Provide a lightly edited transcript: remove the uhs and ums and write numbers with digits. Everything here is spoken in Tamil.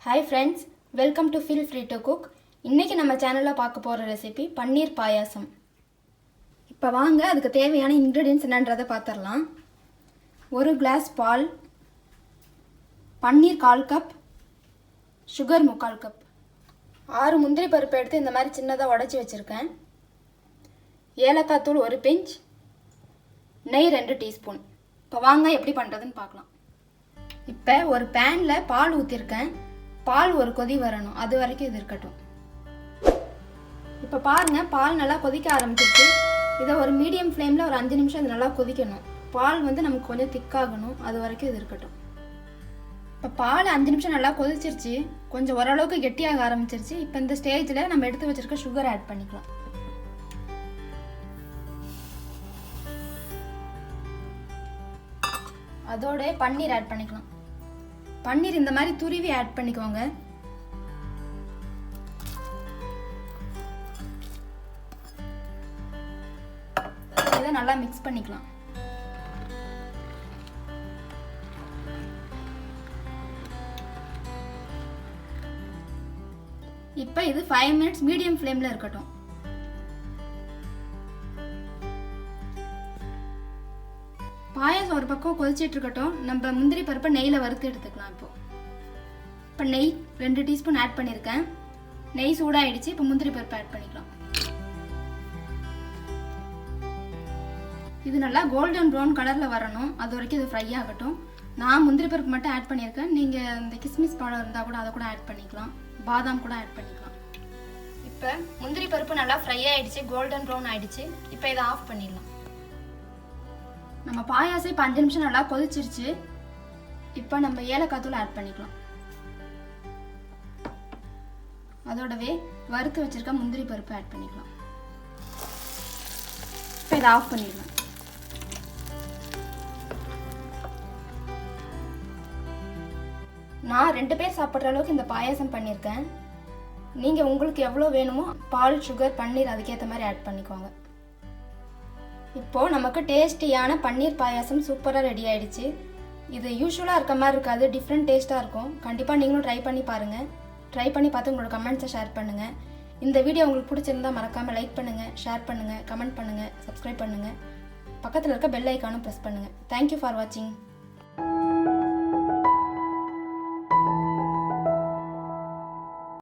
Hi friends, welcome to Feel Free to Cook. இன்னைக்கு நம்ம சேனல்ல பார்க்க போற ரெசிபி பன்னீர் பாயாசம். இப்போ வாங்க அதுக்கு தேவையான இன்கிரிடியன்ட்ஸ் என்னன்றதை பார்த்தறலாம். 1 கிளாஸ் பால், பன்னீர் 1/4 கப், சுகர் 3/4 கப். 6 முந்திரி பருப்பு எடுத்து இந்த மாதிரி சின்னதா உடைச்சி வச்சிருக்கேன். ஏலக்காய் தூள் 1 பிஞ்ச், நெய் 2 டீஸ்பூன். இப்போ வாங்க எப்படி பண்றதுன்னு பார்க்கலாம். இப்போ ஒரு பேன்ல பால் ஊத்திருக்கேன். பால் ஒரு கொதி வரணும், அது வரைக்கும் இது இருக்கட்டும். இப்போ பாருங்க, பால் நல்லா கொதிக்க ஆரம்பிச்சிருச்சு. இதை ஒரு மீடியம் ஃப்ளேமில் ஒரு 5 நிமிஷம் இது நல்லா கொதிக்கணும். பால் வந்து நமக்கு கொஞ்சம் திக்காகணும், அது வரைக்கும் இது இருக்கட்டும். இப்போ பால் 5 நிமிஷம் நல்லா கொதிச்சிருச்சு, கொஞ்சம் ஓரளவுக்கு கெட்டியாக ஆரம்பிச்சிருச்சு. இப்போ இந்த ஸ்டேஜில் நம்ம எடுத்து வச்சிருக்க சுகர் ஆட் பண்ணிக்கலாம். அதோட பன்னீர் ஆட் பண்ணிக்கலாம். பன்னீர் இந்த மாதிரி துருவி ஆட் பண்ணிக்கோங்க. இதை நல்லா மிக்ஸ் பண்ணிக்கலாம். இப்போ இது 5 மினிட்ஸ் மீடியம் ஃப்ளேம்ல இருக்கட்டும். பாயாசம் ஒரு பக்கம் கொதிச்சிட்டு இருக்கட்டும். நம்ம முந்திரி பருப்பை நெய்யில் வறுத்து எடுத்துக்கலாம். இப்போ நெய் 2 டீஸ்பூன் ஆட் பண்ணியிருக்கேன். நெய் சூடாயிடுச்சு. இப்போ முந்திரி பருப்பு ஆட் பண்ணிக்கலாம். இது நல்லா கோல்டன் ப்ரௌன் கலரில் வரணும், அது வரைக்கும் இது ஃப்ரை ஆகட்டும். நான் முந்திரி பருப்பு மட்டும் ஆட் பண்ணியிருக்கேன். நீங்கள் இந்த கிஸ்மிஸ் பழம் இருந்தால் கூட அதை கூட ஆட் பண்ணிக்கலாம், பாதாம் கூட ஆட் பண்ணிக்கலாம். இப்போ முந்திரி பருப்பு நல்லா ஃப்ரை ஆயிடுச்சு, கோல்டன் ப்ரௌன் ஆயிடுச்சு. இப்போ இதை ஆஃப் பண்ணிடலாம். நம்ம பாயாசம் இப்போ 5 நிமிஷம் நல்லா கொதிச்சிருச்சு. இப்போ நம்ம ஏலக்காய் தூள் ஆட் பண்ணிக்கலாம். அதோடவே வறுத்து வச்சிருக்க முந்திரி பருப்பு ஆட் பண்ணிக்கலாம். இப்போ இதை ஆஃப் பண்ணிடலாம். நான் 2 பேர் சாப்பிட்ற அளவுக்கு இந்த பாயாசம் பண்ணியிருக்கேன். நீங்கள் உங்களுக்கு எவ்வளோ வேணுமோ பால், சுகர், பன்னீர் அதுக்கேற்ற மாதிரி ஆட் பண்ணிக்கோங்க. இப்போது நமக்கு டேஸ்டியான பன்னீர் பாயாசம் சூப்பராக ரெடி ஆகிடுச்சு. இது யூஸ்வலாக இருக்க மாதிரி இருக்காது, டிஃப்ரெண்ட் டேஸ்ட்டாக இருக்கும். கண்டிப்பாக நீங்களும் ட்ரை பண்ணி பாருங்கள். ட்ரை பண்ணி பார்த்து உங்களோட கமெண்ட்ஸை ஷேர் பண்ணுங்கள். இந்த வீடியோ உங்களுக்கு பிடிச்சிருந்தால் மறக்காமல் லைக் பண்ணுங்கள், ஷேர் பண்ணுங்கள், கமெண்ட் பண்ணுங்கள், சப்ஸ்கிரைப் பண்ணுங்கள். பக்கத்தில் இருக்க பெல் ஐக்கானும் ப்ரெஸ் பண்ணுங்கள். தேங்க்யூ ஃபார் வாட்சிங்.